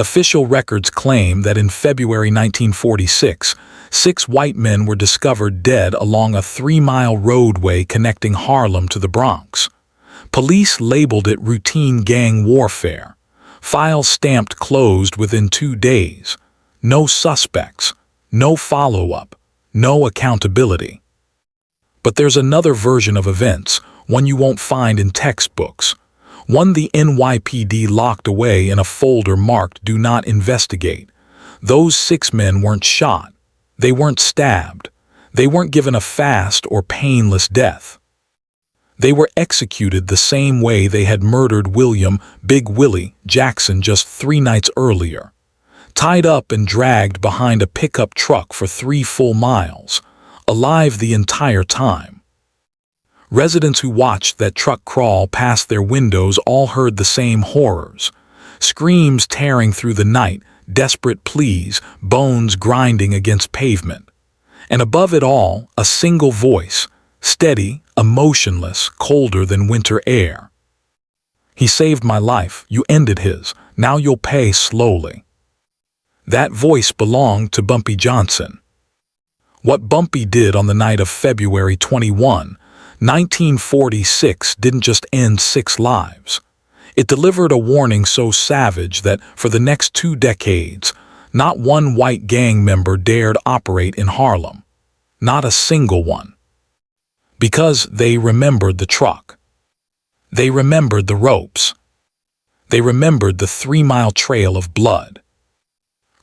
Official records claim that in February 1946, 6 white men were discovered dead along a 3-mile roadway connecting Harlem to the Bronx. Police labeled it routine gang warfare. Files stamped closed within 2 days. No suspects, no follow-up, no accountability. But there's another version of events, one you won't find in textbooks. One the NYPD locked away in a folder marked "Do Not Investigate." Those 6 men weren't shot. They weren't stabbed. They weren't given a fast or painless death. They were executed the same way they had murdered William Big Willie Jackson just 3 nights earlier. Tied up and dragged behind a pickup truck for 3 full miles, alive the entire time. Residents who watched that truck crawl past their windows all heard the same horrors. Screams tearing through the night, desperate pleas, bones grinding against pavement. And above it all, a single voice, steady, emotionless, colder than winter air. "He saved my life, you ended his, now you'll pay slowly." That voice belonged to Bumpy Johnson. What Bumpy did on the night of February 21, 1946 didn't just end 6 lives. It delivered a warning so savage that for the next 2 decades, not one white gang member dared operate in Harlem. Not a single one. Because they remembered the truck. They remembered the ropes. They remembered the 3-mile trail of blood.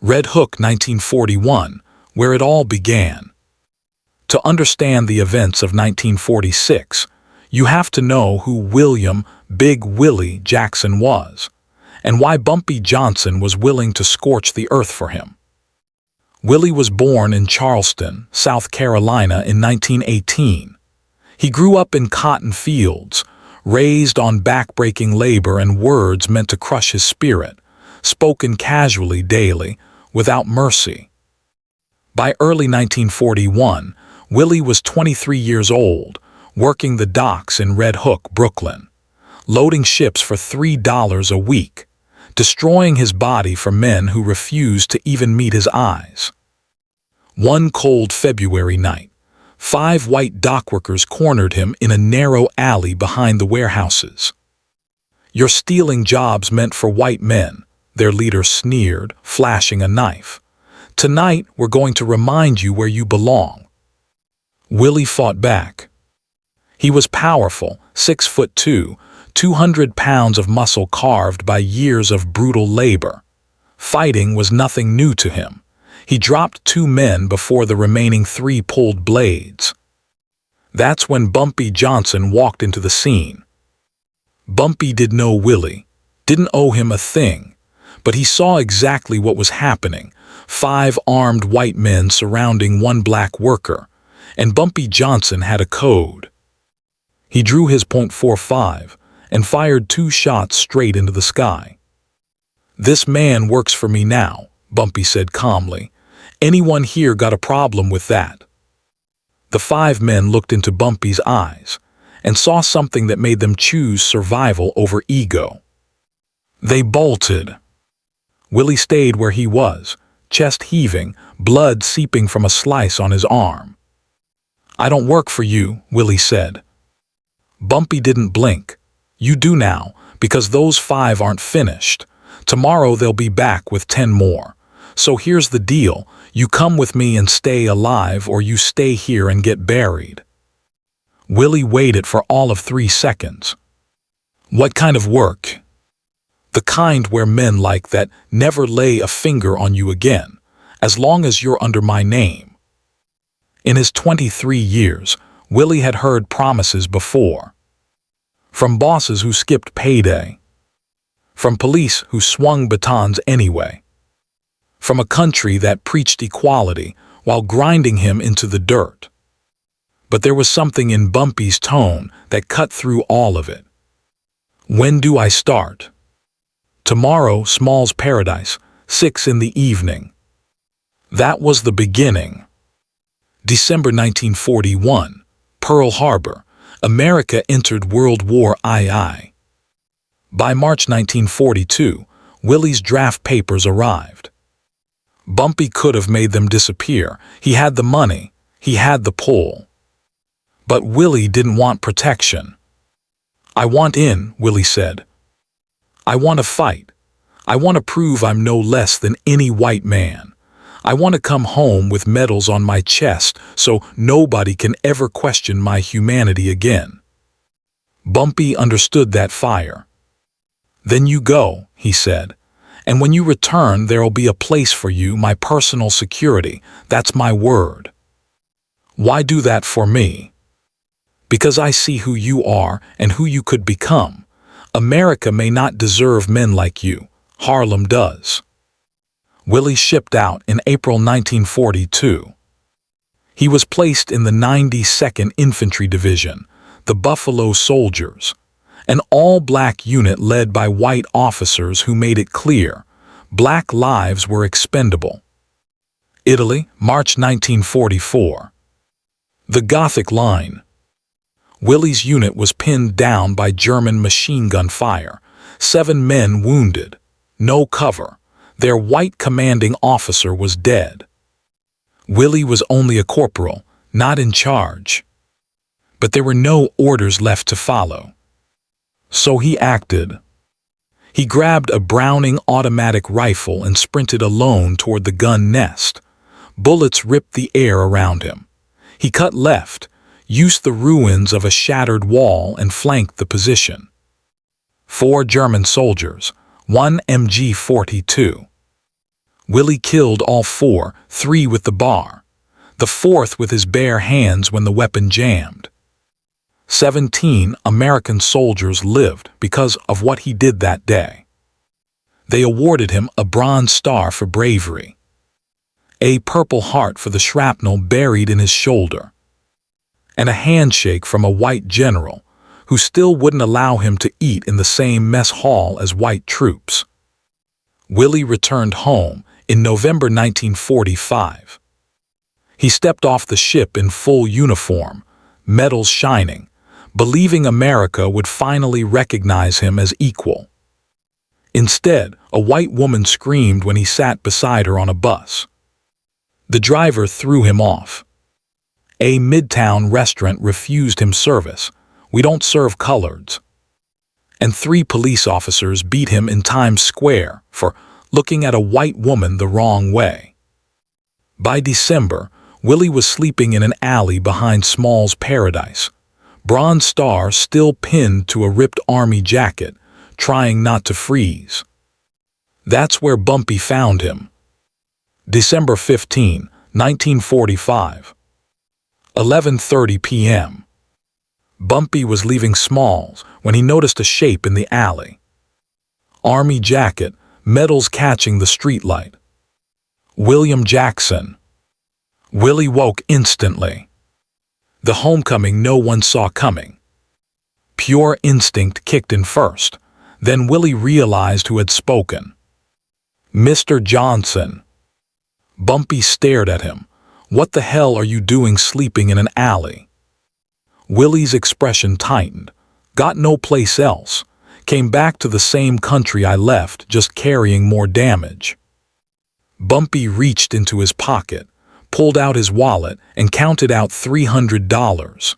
Red Hook, 1941, where it all began. To understand the events of 1946, you have to know who William Big Willie Jackson was, and why Bumpy Johnson was willing to scorch the earth for him. Willie was born in Charleston, South Carolina in 1918. He grew up in cotton fields, raised on backbreaking labor and words meant to crush his spirit, spoken casually daily, without mercy. By early 1941, Willie was 23 years old, working the docks in Red Hook, Brooklyn, loading ships for $3 a week, destroying his body for men who refused to even meet his eyes. One cold February night, 5 white dockworkers cornered him in a narrow alley behind the warehouses. "You're stealing jobs meant for white men," their leader sneered, flashing a knife. "Tonight, we're going to remind you where you belong." Willie fought back. He was powerful, 6'2", 200 pounds of muscle carved by years of brutal labor. Fighting was nothing new to him. He dropped 2 men before the remaining 3 pulled blades. That's when Bumpy Johnson walked into the scene. Bumpy didn't know Willie, didn't owe him a thing, but he saw exactly what was happening. 5 armed white men surrounding 1 black worker, and Bumpy Johnson had a code. He drew his .45 and fired 2 shots straight into the sky. "This man works for me now," Bumpy said calmly. "Anyone here got a problem with that?" The 5 men looked into Bumpy's eyes and saw something that made them choose survival over ego. They bolted. Willie stayed where he was, chest heaving, blood seeping from a slice on his arm. "I don't work for you," Willie said. Bumpy didn't blink. "You do now, because those 5 aren't finished. Tomorrow they'll be back with 10 more. So here's the deal. You come with me and stay alive, or you stay here and get buried." Willie waited for all of 3 seconds. "What kind of work?" "The kind where men like that never lay a finger on you again, as long as you're under my name." In his 23 years, Willie had heard promises before. From bosses who skipped payday. From police who swung batons anyway. From a country that preached equality while grinding him into the dirt. But there was something in Bumpy's tone that cut through all of it. "When do I start?" "Tomorrow, Small's Paradise, 6 in the evening." That was the beginning. December 1941, Pearl Harbor, America entered World War II. By March 1942, Willie's draft papers arrived. Bumpy could have made them disappear. He had the money. He had the pull. But Willie didn't want protection. "I want in," Willie said. "I want to fight. I want to prove I'm no less than any white man. I want to come home with medals on my chest so nobody can ever question my humanity again." Bumpy understood that fire. "Then you go," he said. "And when you return, there'll be a place for you, my personal security. That's my word." "Why do that for me?" "Because I see who you are and who you could become. America may not deserve men like you. Harlem does." Willie shipped out in April 1942. He was placed in the 92nd Infantry Division, the Buffalo Soldiers, an all-black unit led by white officers who made it clear black lives were expendable. Italy, March 1944. The Gothic Line. Willie's unit was pinned down by German machine gun fire. 7 men wounded. No cover. Their white commanding officer was dead. Willie was only a corporal, not in charge. But there were no orders left to follow. So he acted. He grabbed a Browning automatic rifle and sprinted alone toward the gun nest. Bullets ripped the air around him. He cut left, used the ruins of a shattered wall, and flanked the position. 4 German soldiers, 1 MG-42. Willie killed all 4, 3 with the bar, the 4th with his bare hands when the weapon jammed. 17 American soldiers lived because of what he did that day. They awarded him a Bronze Star for bravery, a Purple Heart for the shrapnel buried in his shoulder, and a handshake from a white general who still wouldn't allow him to eat in the same mess hall as white troops. Willie returned home in November 1945. He stepped off the ship in full uniform, medals shining, believing America would finally recognize him as equal. Instead, a white woman screamed when he sat beside her on a bus. The driver threw him off. A Midtown restaurant refused him service. "We don't serve coloreds." And 3 police officers beat him in Times Square for looking at a white woman the wrong way. By December, Willie was sleeping in an alley behind Small's Paradise, Bronze Star still pinned to a ripped army jacket, trying not to freeze. That's where Bumpy found him. December 15, 1945. 11:30 p.m. Bumpy was leaving Smalls when he noticed a shape in the alley. Army jacket, medals catching the streetlight. William Jackson. Willie woke instantly. The homecoming no one saw coming. Pure instinct kicked in first. Then Willie realized who had spoken. "Mr. Johnson." Bumpy stared at him. "What the hell are you doing sleeping in an alley?" Willie's expression tightened. "Got no place else. Came back to the same country I left, just carrying more damage." Bumpy reached into his pocket, pulled out his wallet, and counted out $300.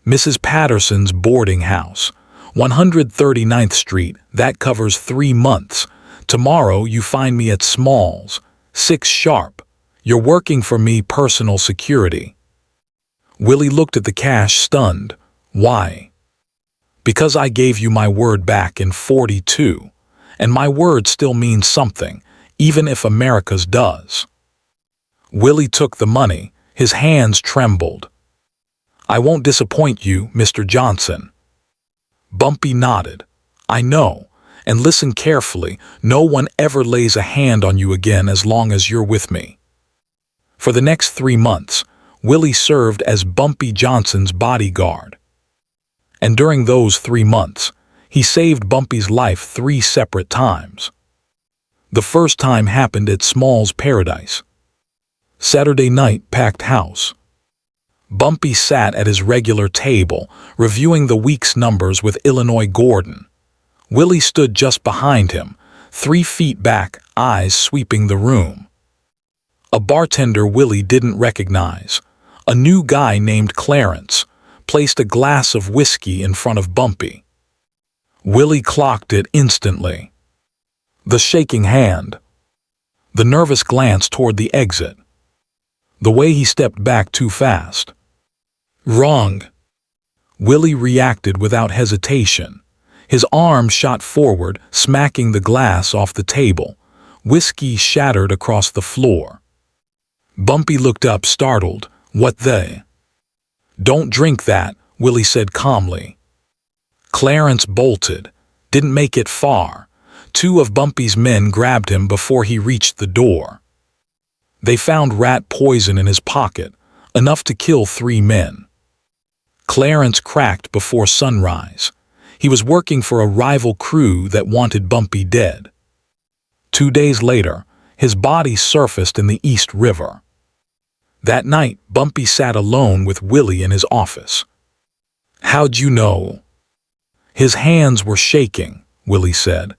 "Mrs. Patterson's boarding house, 139th Street, that covers 3 months. Tomorrow you find me at Smalls, 6 sharp. You're working for me, personal security." Willie looked at the cash, stunned. "Why?" "Because I gave you my word back in 42, and my word still means something, even if America's does." Willie took the money. His hands trembled. "I won't disappoint you, Mr. Johnson." Bumpy nodded. "I know, and listen carefully, no one ever lays a hand on you again as long as you're with me." For the next 3 months, Willie served as Bumpy Johnson's bodyguard. And during those 3 months, he saved Bumpy's life 3 separate times. The first time happened at Small's Paradise. Saturday night, packed house. Bumpy sat at his regular table, reviewing the week's numbers with Illinois Gordon. Willie stood just behind him, 3 feet back, eyes sweeping the room. A bartender Willie didn't recognize, a new guy named Clarence, placed a glass of whiskey in front of Bumpy. Willie clocked it instantly. The shaking hand. The nervous glance toward the exit. The way he stepped back too fast. Wrong. Willie reacted without hesitation. His arm shot forward, smacking the glass off the table. Whiskey shattered across the floor. Bumpy looked up, startled. What the? Don't drink that, Willie said calmly. Clarence bolted. Didn't make it far. 2 of Bumpy's men grabbed him before he reached the door. They found rat poison in his pocket, enough to kill 3 men. Clarence cracked before sunrise. He was working for a rival crew that wanted Bumpy dead. 2 days later, his body surfaced in the East River. That night, Bumpy sat alone with Willie in his office. How'd you know? His hands were shaking, Willie said,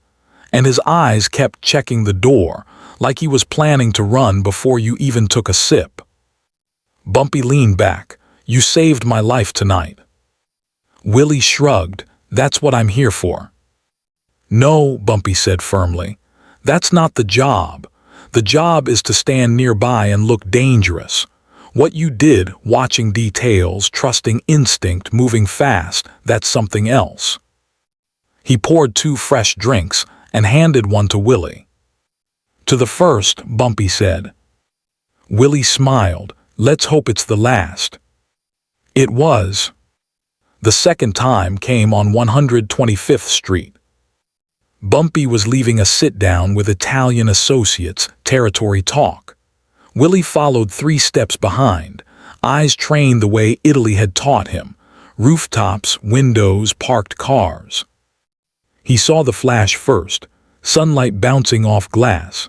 and his eyes kept checking the door, like he was planning to run before you even took a sip. Bumpy leaned back. You saved my life tonight. Willie shrugged. That's what I'm here for. No, Bumpy said firmly. That's not the job. The job is to stand nearby and look dangerous. What you did, watching details, trusting instinct, moving fast, that's something else. He poured 2 fresh drinks and handed one to Willie. To the first, Bumpy said. Willie smiled. Let's hope it's the last. It was. The second time came on 125th Street. Bumpy was leaving a sit-down with Italian associates, territory talk. Willie followed 3 steps behind, eyes trained the way Italy had taught him, rooftops, windows, parked cars. He saw the flash first, sunlight bouncing off glass.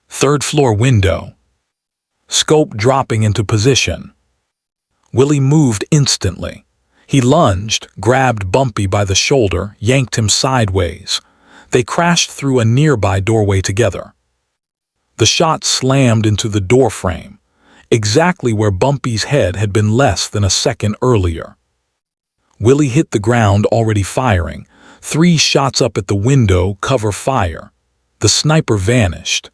3rd floor window. Scope dropping into position. Willie moved instantly. He lunged, grabbed Bumpy by the shoulder, yanked him sideways. They crashed through a nearby doorway together. The shot slammed into the doorframe, exactly where Bumpy's head had been less than a second earlier. Willie hit the ground, already firing. 3 shots up at the window, cover fire. The sniper vanished.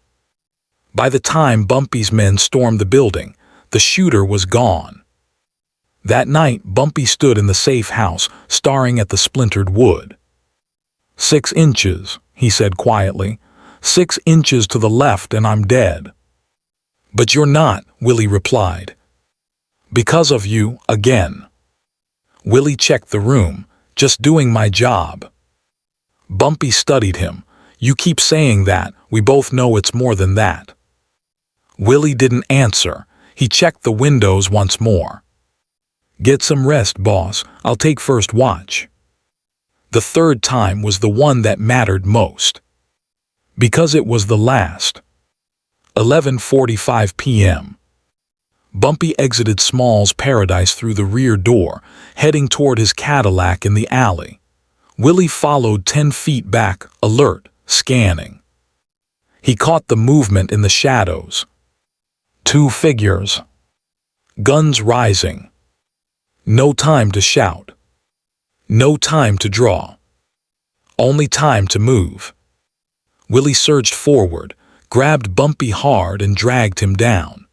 By the time Bumpy's men stormed the building, the shooter was gone. That night, Bumpy stood in the safe house, staring at the splintered wood. 6 inches, he said quietly. 6 inches to the left and I'm dead. But you're not, Willie replied. Because of you, again. Willie checked the room, just doing my job. Bumpy studied him. You keep saying that, we both know it's more than that. Willie didn't answer. He checked the windows once more. Get some rest, boss. I'll take first watch. The 3rd time was the one that mattered most. Because it was the last. 11:45 p.m. Bumpy exited Small's Paradise through the rear door, heading toward his Cadillac in the alley. Willie followed 10 feet back, alert, scanning. He caught the movement in the shadows. 2 figures. Guns rising. No time to shout. No time to draw. Only time to move. Willie surged forward, grabbed Bumpy hard and dragged him down.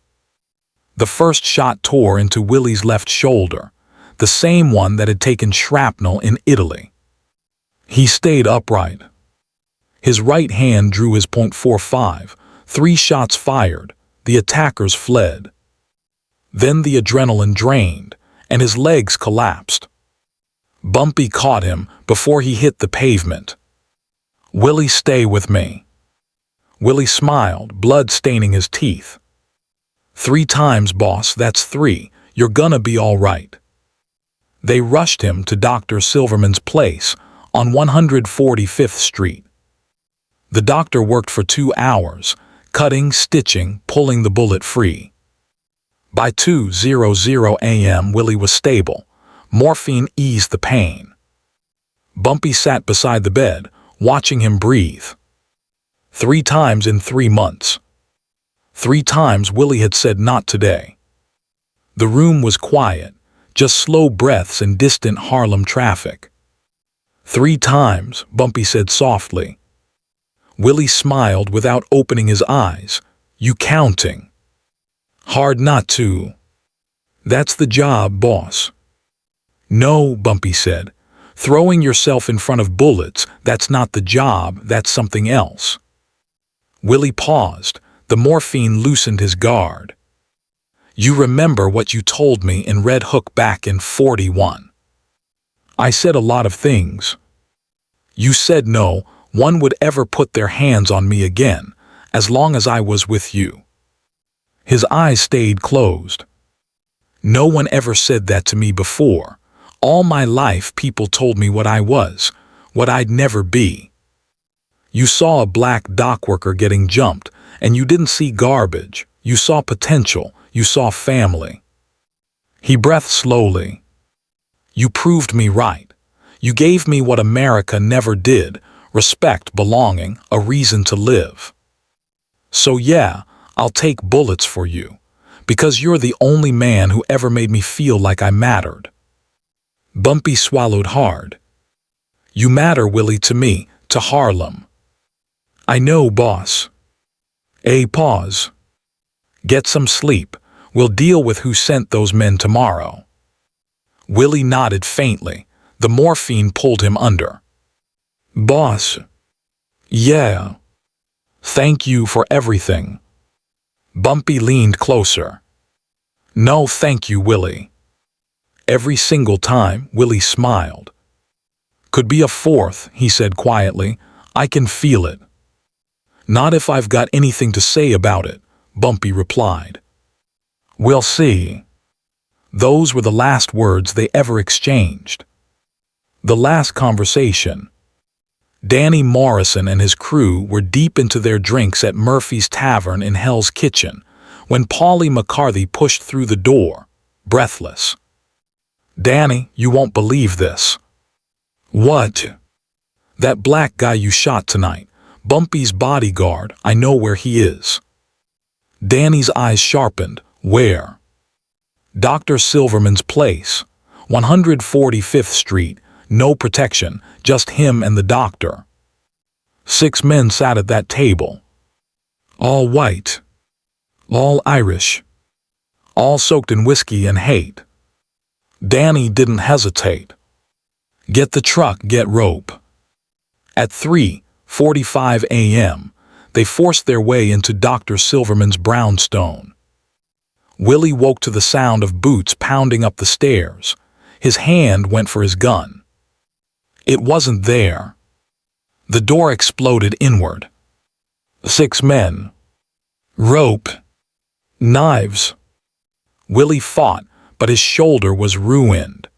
The first shot tore into Willie's left shoulder, the same one that had taken shrapnel in Italy. He stayed upright. His right hand drew his .45, 3 shots fired, the attackers fled. Then the adrenaline drained, and his legs collapsed. Bumpy caught him before he hit the pavement. Willie, stay with me. Willie smiled, blood staining his teeth. 3 times, boss, that's 3. You're gonna be all right. They rushed him to Dr. Silverman's place on 145th Street. The doctor worked for 2 hours, cutting, stitching, pulling the bullet free. By 2:00 a.m. Willie was stable. Morphine eased the pain. Bumpy sat beside the bed, watching him breathe. 3 times in 3 months. 3 times Willie had said not today. The room was quiet, just slow breaths and distant Harlem traffic. 3 times, Bumpy said softly. Willie smiled without opening his eyes. You counting? Hard not to. That's the job, boss. No, Bumpy said. Throwing yourself in front of bullets, that's not the job, that's something else. Willie paused. The morphine loosened his guard. You remember what you told me in Red Hook back in 41. I said a lot of things. You said no one would ever put their hands on me again, as long as I was with you. His eyes stayed closed. No one ever said that to me before. All my life people told me what I was, what I'd never be. You saw a black dock worker getting jumped, and you didn't see garbage. You saw potential. You saw family. He breathed slowly. You proved me right. You gave me what America never did, respect, belonging, a reason to live. So yeah, I'll take bullets for you, because you're the only man who ever made me feel like I mattered. Bumpy swallowed hard. You matter, Willie, to me, to Harlem. I know, boss. Pause. Get some sleep. We'll deal with who sent those men tomorrow. Willie nodded faintly. The morphine pulled him under. Boss. Yeah. Thank you for everything. Bumpy leaned closer. No, thank you, Willie. Every single time, Willie smiled. Could be a fourth, he said quietly. I can feel it. Not if I've got anything to say about it, Bumpy replied. We'll see. Those were the last words they ever exchanged. The last conversation. Danny Morrison and his crew were deep into their drinks at Murphy's Tavern in Hell's Kitchen when Paulie McCarthy pushed through the door, breathless. Danny, you won't believe this. What? That black guy you shot tonight, Bumpy's bodyguard, I know where he is. Danny's eyes sharpened. Where? Dr. Silverman's place, 145th Street, no protection, just him and the doctor. 6 men sat at that table. All white. All Irish. All soaked in whiskey and hate. Danny didn't hesitate. Get the truck, get rope. At 3:45 a.m., they forced their way into Dr. Silverman's brownstone. Willie woke to the sound of boots pounding up the stairs. His hand went for his gun. It wasn't there. The door exploded inward. 6 men. Rope. Knives. Willie fought, but his shoulder was ruined.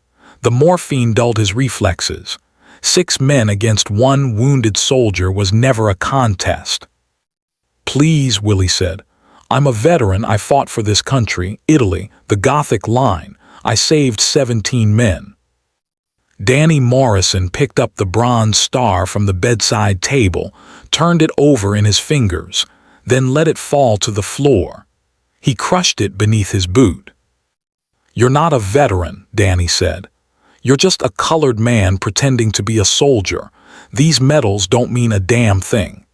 The morphine dulled his reflexes. 6 men against 1 wounded soldier was never a contest. Please, Willie said. I'm a veteran. I fought for this country, Italy, the Gothic line. I saved 17 men. Danny Morrison picked up the bronze star from the bedside table, turned it over in his fingers, then let it fall to the floor. He crushed it beneath his boot. You're not a veteran, Danny said. You're just a colored man pretending to be a soldier. These medals don't mean a damn thing.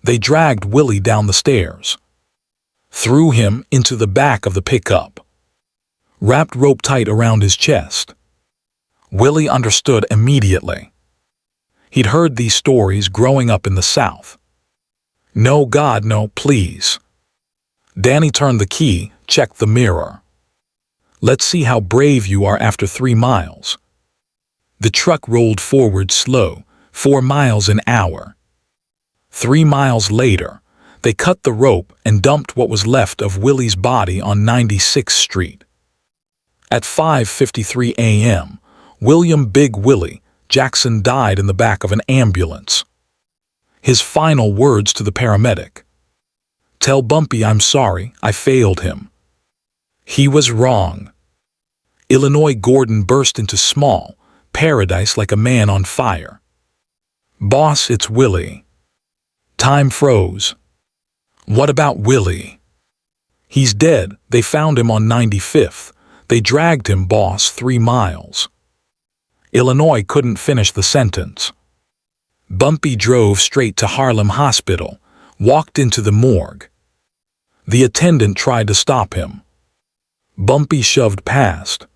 They dragged Willie down the stairs. Threw him into the back of the pickup. Wrapped rope tight around his chest. Willie understood immediately. He'd heard these stories growing up in the South. No, God, no, please. Danny turned the key, checked the mirror. Let's see how brave you are after 3 miles. The truck rolled forward slow, 4 miles an hour. 3 miles later, they cut the rope and dumped what was left of Willie's body on 96th Street. At 5:53 a.m., William Big Willie Jackson died in the back of an ambulance. His final words to the paramedic. Tell Bumpy I'm sorry, I failed him. He was wrong. Illinois Gordon burst into small paradise like a man on fire. Boss, it's Willie. Time froze. What about Willie? He's dead. They found him on 95th. They dragged him, boss, 3 miles. Illinois couldn't finish the sentence. Bumpy drove straight to Harlem Hospital, walked into the morgue. The attendant tried to stop him. Bumpy shoved past.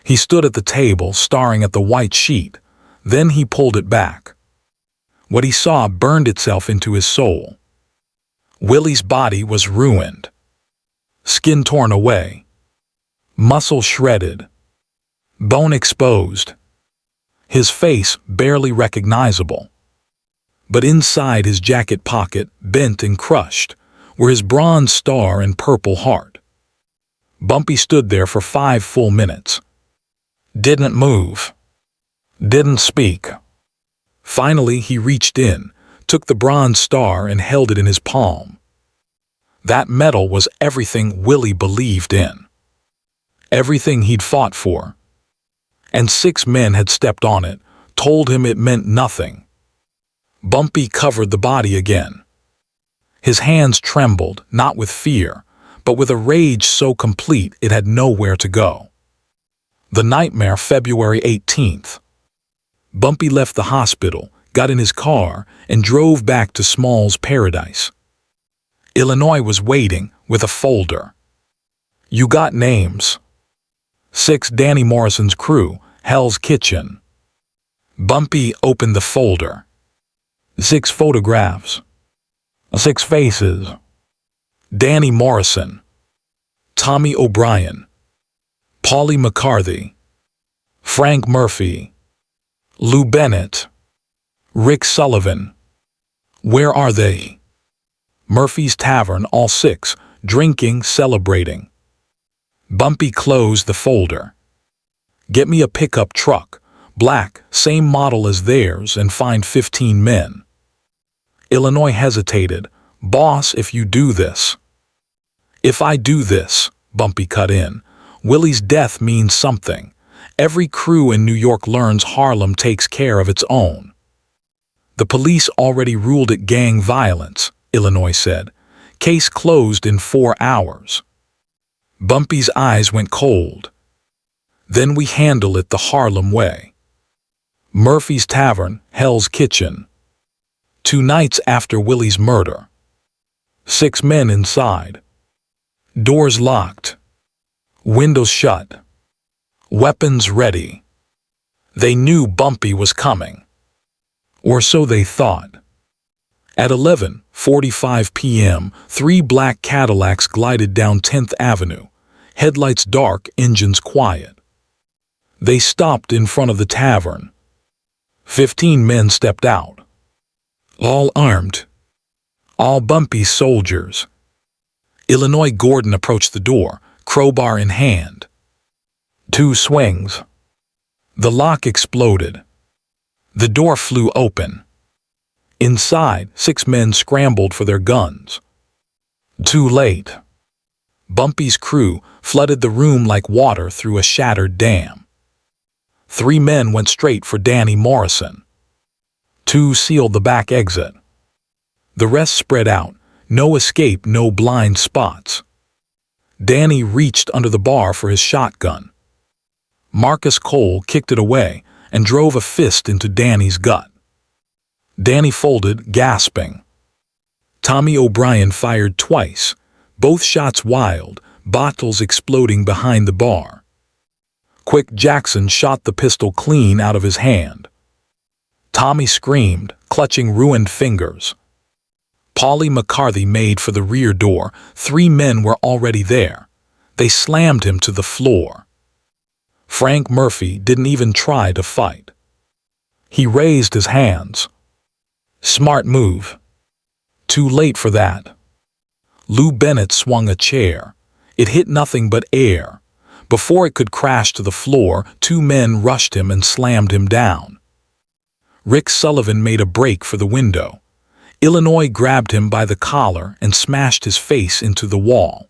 He stood at the table, staring at the white sheet. Then he pulled it back. What he saw burned itself into his soul. Willie's body was ruined. Skin torn away. Muscle shredded. Bone exposed. His face barely recognizable. But inside his jacket pocket, bent and crushed, were his bronze star and purple heart. Bumpy stood there for 5 full minutes. Didn't move. Didn't speak. Finally, he reached in, took the bronze star and held it in his palm. That medal was everything Willie believed in. Everything he'd fought for. And 6 men had stepped on it, told him it meant nothing. Bumpy covered the body again. His hands trembled, not with fear, but with a rage so complete it had nowhere to go. The nightmare, February 18th. Bumpy left the hospital, got in his car, and drove back to Small's Paradise. Illinois was waiting with a folder. You got names. 6 Danny Morrison's crew, Hell's Kitchen. Bumpy opened the folder. 6 photographs. 6 faces. Danny Morrison. Tommy O'Brien. Paulie McCarthy. Frank Murphy. Lou Bennett. Rick Sullivan. Where are they? Murphy's Tavern, all 6, drinking, celebrating. Bumpy closed the folder. Get me a pickup truck, black, same model as theirs, and find 15 men. Illinois hesitated. Boss, if you do this. If I do this, Bumpy cut in, Willie's death means something. Every crew in New York learns Harlem takes care of its own. The police already ruled it gang violence, Illinois said. Case closed in 4 hours. Bumpy's eyes went cold. Then we handle it the Harlem way. Murphy's Tavern, Hell's Kitchen. 2 nights after Willie's murder. 6 men inside. Doors locked. Windows shut. Weapons ready. They knew Bumpy was coming. Or so they thought. At 11:45 p.m., 3 black Cadillacs glided down 10th Avenue, headlights dark, engines quiet. They stopped in front of the tavern. 15 men stepped out. All armed. All Bumpy's soldiers. Illinois Gordon approached the door, crowbar in hand. 2 swings. The lock exploded. The door flew open. Inside, 6 men scrambled for their guns. Too late. Bumpy's crew flooded the room like water through a shattered dam. 3 men went straight for Danny Morrison. 2 sealed the back exit. The rest spread out, no escape, no blind spots. Danny reached under the bar for his shotgun. Marcus Cole kicked it away and drove a fist into Danny's gut. Danny folded, gasping. Tommy O'Brien fired twice, both shots wild, bottles exploding behind the bar. Quick Jackson shot the pistol clean out of his hand. Tommy screamed, clutching ruined fingers. Paulie McCarthy made for the rear door. 3 men were already there. They slammed him to the floor. Frank Murphy didn't even try to fight. He raised his hands. Smart move. Too late for that. Lou Bennett swung a chair. It hit nothing but air. Before it could crash to the floor, 2 men rushed him and slammed him down. Rick Sullivan made a break for the window. Illinois grabbed him by the collar and smashed his face into the wall.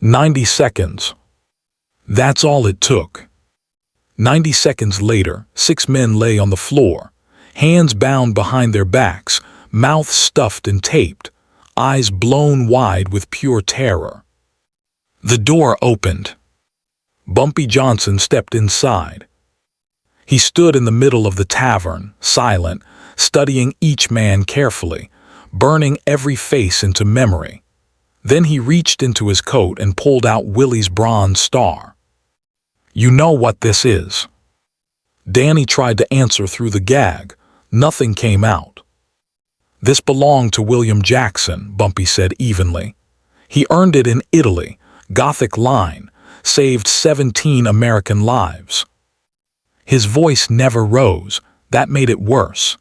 90 seconds. That's all it took. 90 seconds later, 6 men lay on the floor, hands bound behind their backs, mouth stuffed and taped, eyes blown wide with pure terror. The door opened. Bumpy Johnson stepped inside. He stood in the middle of the tavern, silent, studying each man carefully, burning every face into memory. Then he reached into his coat and pulled out Willie's bronze star. "You know what this is." Danny tried to answer through the gag. Nothing came out. "This belonged to William Jackson," Bumpy said evenly. "He earned it in Italy, Gothic line, saved 17 American lives." His voice never rose. That made it worse.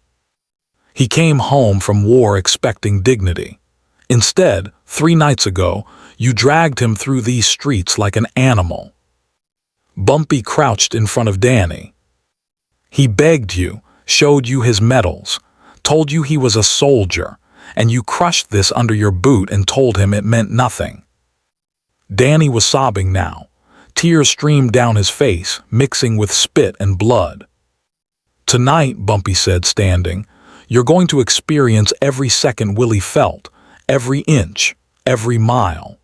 He came home from war expecting dignity. Instead, 3 nights ago, you dragged him through these streets like an animal. Bumpy crouched in front of Danny. He begged you, showed you his medals, told you he was a soldier, and you crushed this under your boot and told him it meant nothing. Danny was sobbing now. Tears streamed down his face, mixing with spit and blood. "Tonight," Bumpy said, standing, "you're going to experience every second Willie felt, every inch, every mile."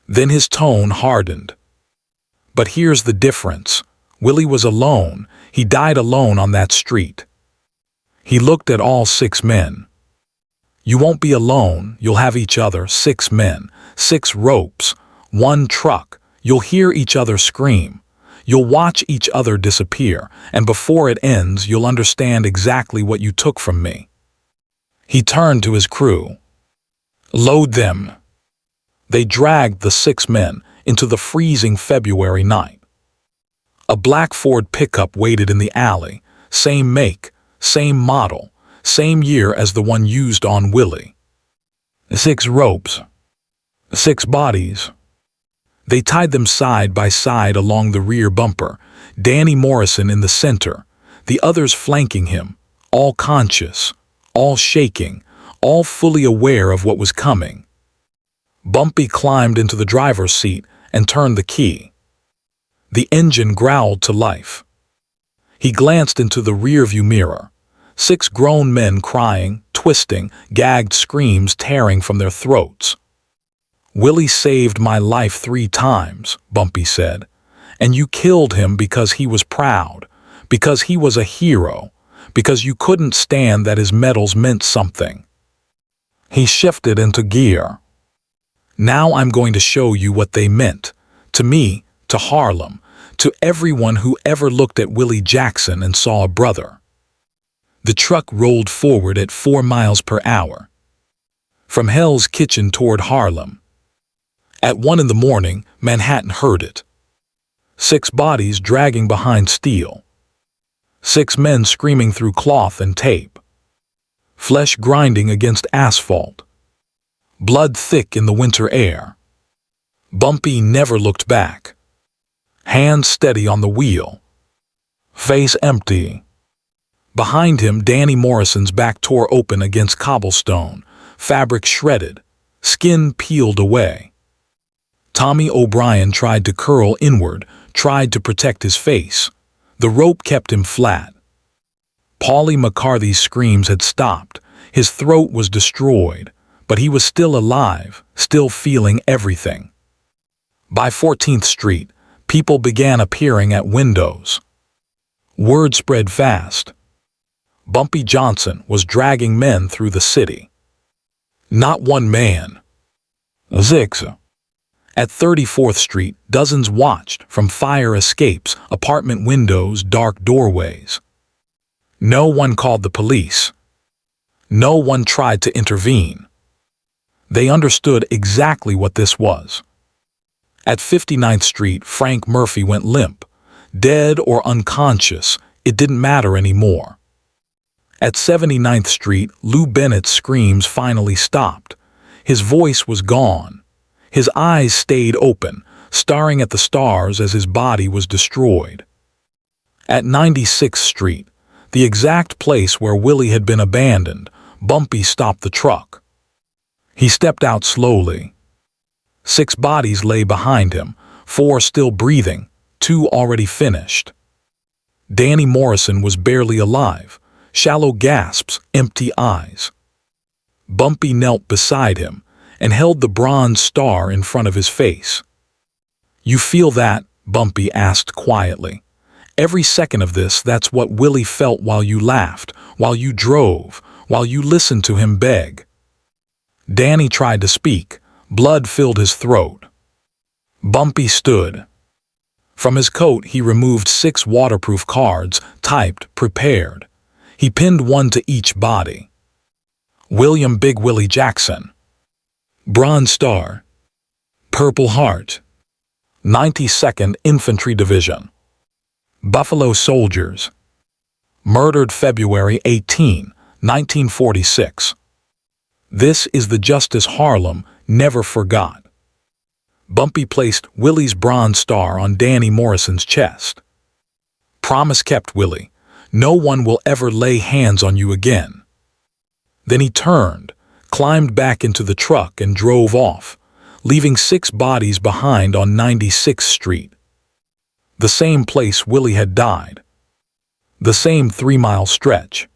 Then his tone hardened. "But here's the difference. Willie was alone. He died alone on that street." He looked at all 6 men. "You won't be alone. You'll have each other, 6 men, 6 ropes, 1 truck. You'll hear each other scream. You'll watch each other disappear, and before it ends, you'll understand exactly what you took from me." He turned to his crew. "Load them." They dragged the 6 men into the freezing February night. A black Ford pickup waited in the alley, same make, same model, same year as the one used on Willie. 6 ropes, 6 bodies. They tied them side by side along the rear bumper, Danny Morrison in the center, the others flanking him, all conscious, all shaking, all fully aware of what was coming. Bumpy climbed into the driver's seat and turned the key. The engine growled to life. He glanced into the rearview mirror. 6 grown men crying, twisting, gagged screams tearing from their throats. "Willie saved my life 3 times, Bumpy said, "and you killed him because he was proud, because he was a hero, because you couldn't stand that his medals meant something." He shifted into gear. "Now I'm going to show you what they meant, to me, to Harlem, to everyone who ever looked at Willie Jackson and saw a brother." The truck rolled forward at 4 miles per hour. From Hell's Kitchen toward Harlem. At 1 in the morning, Manhattan heard it. 6 bodies dragging behind steel. 6 men screaming through cloth and tape. Flesh grinding against asphalt. Blood thick in the winter air. Bumpy never looked back. Hands steady on the wheel. Face empty. Behind him, Danny Morrison's back tore open against cobblestone, fabric shredded, skin peeled away. Tommy O'Brien tried to curl inward, tried to protect his face. The rope kept him flat. Paulie McCarthy's screams had stopped. His throat was destroyed, but he was still alive, still feeling everything. By 14th Street, people began appearing at windows. Word spread fast. Bumpy Johnson was dragging men through the city. Not one man. 6. At 34th Street, dozens watched from fire escapes, apartment windows, dark doorways. No one called the police. No one tried to intervene. They understood exactly what this was. At 59th Street, Frank Murphy went limp. Dead or unconscious, it didn't matter anymore. At 79th Street, Lou Bennett's screams finally stopped. His voice was gone. His eyes stayed open, staring at the stars as his body was destroyed. At 96th Street, the exact place where Willie had been abandoned, Bumpy stopped the truck. He stepped out slowly. 6 bodies lay behind him, 4 still breathing, 2 already finished. Danny Morrison was barely alive, shallow gasps, empty eyes. Bumpy knelt beside him and held the bronze star in front of his face. "You feel that?" Bumpy asked quietly. "Every second of this, that's what Willie felt while you laughed, while you drove, while you listened to him beg." Danny tried to speak. Blood filled his throat. Bumpy stood. From his coat he removed 6 waterproof cards, typed, prepared. He pinned one to each body. William Big Willie Jackson. Bronze Star. Purple Heart. 92nd Infantry Division. Buffalo Soldiers. Murdered February 18, 1946. This is the justice Harlem never forgot. Bumpy placed Willie's bronze star on Danny Morrison's chest. "Promise kept, Willie. No one will ever lay hands on you again." Then he turned, climbed back into the truck and drove off, leaving 6 bodies behind on 96th Street. The same place Willie had died. The same 3-mile stretch.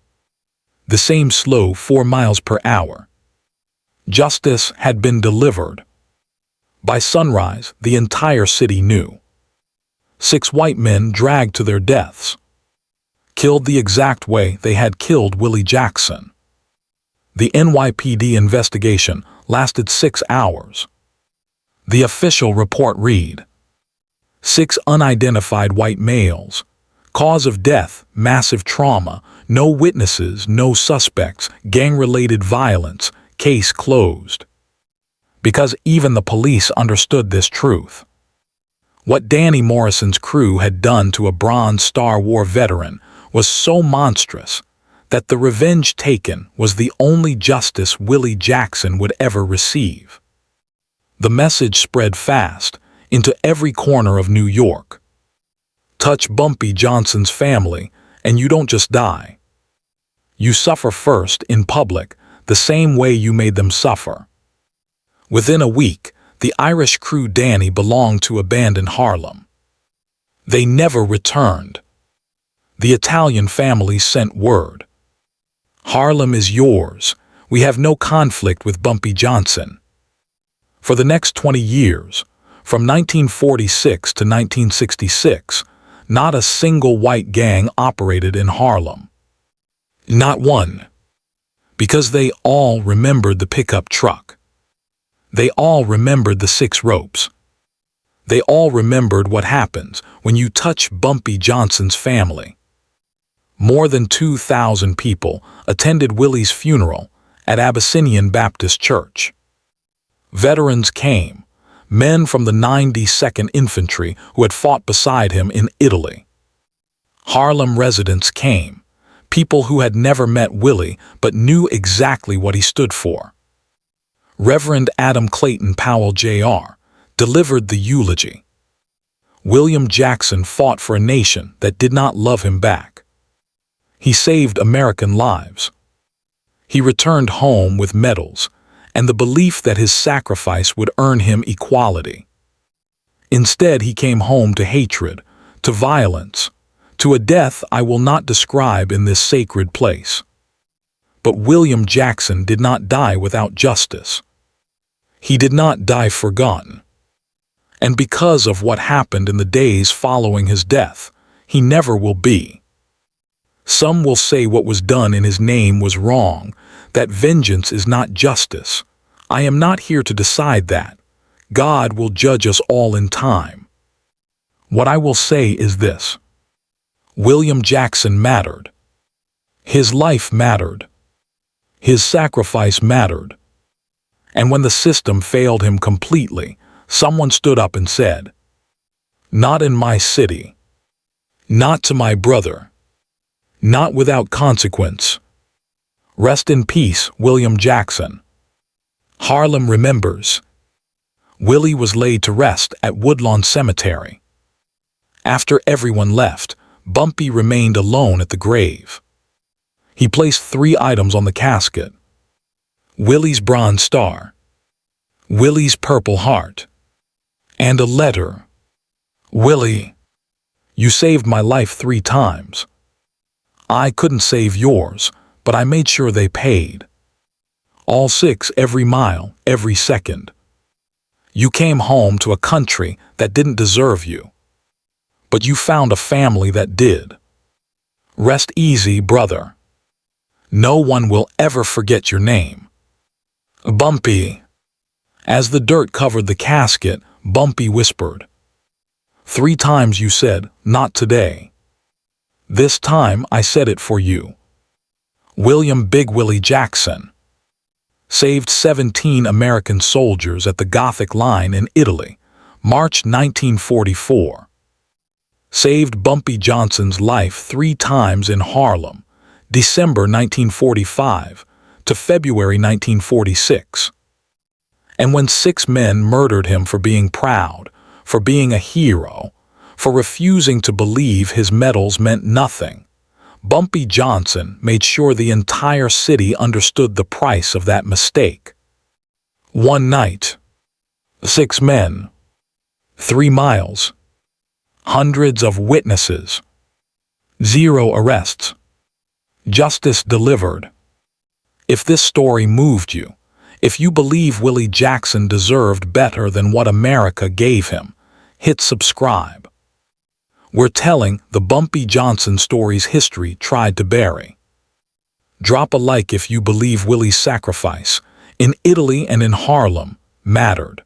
The same slow 4 miles per hour. Justice had been delivered. By sunrise, the entire city knew. 6 white men dragged to their deaths. Killed the exact way they had killed Willie Jackson. The NYPD investigation lasted 6 hours. The official report read: 6 unidentified white males. Cause of death, massive trauma. No witnesses, no suspects. Gang-related violence. Case closed. Because even the police understood this truth. What Danny Morrison's crew had done to a Bronze Star War veteran was so monstrous that the revenge taken was the only justice Willie Jackson would ever receive. The message spread fast into every corner of New York. Touch Bumpy Johnson's family and you don't just die. You suffer first in public the same way you made them suffer. Within a week, the Irish crew Danny belonged to abandoned Harlem. They never returned. The Italian families sent word. "Harlem is yours. We have no conflict with Bumpy Johnson." For the next 20 years, from 1946 to 1966, not a single white gang operated in Harlem. Not one. Because they all remembered the pickup truck. They all remembered the 6 ropes. They all remembered what happens when you touch Bumpy Johnson's family. More than 2,000 people attended Willie's funeral at Abyssinian Baptist Church. Veterans came, men from the 92nd Infantry who had fought beside him in Italy. Harlem residents came, people who had never met Willie but knew exactly what he stood for. Reverend Adam Clayton Powell Jr. delivered the eulogy. William Jackson fought for a nation that did not love him back. He saved American lives. He returned home with medals and the belief that his sacrifice would earn him equality. Instead, he came home to hatred, to violence, to a death I will not describe in this sacred place. But William Jackson did not die without justice. He did not die forgotten. And because of what happened in the days following his death, he never will be. Some will say what was done in his name was wrong, that vengeance is not justice. I am not here to decide that. God will judge us all in time. What I will say is this: William Jackson mattered. His life mattered. His sacrifice mattered. And when the system failed him completely, someone stood up and said, "Not in my city. Not to my brother. Not without consequence." Rest in peace, William Jackson. Harlem remembers. Willie was laid to rest at Woodlawn Cemetery. After everyone left, Bumpy remained alone at the grave. He placed 3 items on the casket: Willie's bronze star, Willie's purple heart, and a letter. "Willie, you saved my life 3 times. I couldn't save yours, but I made sure they paid. All six every mile, every second. You came home to a country that didn't deserve you. But you found a family that did. Rest easy, brother. No one will ever forget your name. Bumpy. As the dirt covered the casket, Bumpy whispered. 3 times you said, "Not today." This time I said it for you. William Big Willie Jackson saved 17 American soldiers at the Gothic Line in Italy, March 1944. Saved Bumpy Johnson's life 3 times in Harlem, December 1945 to February 1946. And when 6 men murdered him for being proud, for being a hero, for refusing to believe his medals meant nothing, Bumpy Johnson made sure the entire city understood the price of that mistake. One night, 6 men, 3 miles, hundreds of witnesses, 0 arrests, justice delivered. If this story moved you, if you believe Willie Jackson deserved better than what America gave him, hit subscribe. We're telling the Bumpy Johnson story's history tried to bury. Drop a like if you believe Willie's sacrifice, in Italy and in Harlem, mattered.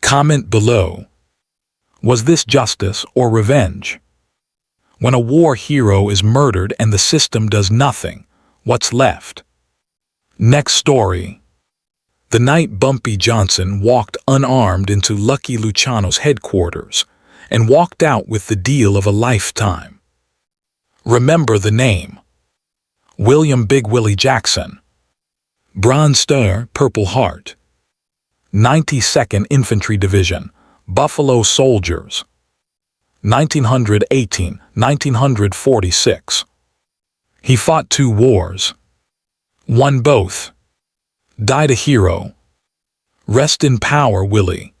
Comment below. Was this justice or revenge? When a war hero is murdered and the system does nothing, what's left? Next story. The night Bumpy Johnson walked unarmed into Lucky Luciano's headquarters and walked out with the deal of a lifetime. Remember the name. William Big Willie Jackson. Bronze Star, Purple Heart. 92nd Infantry Division, Buffalo Soldiers. 1918-1946. He fought 2 wars. Won both. Died a hero. Rest in power, Willie.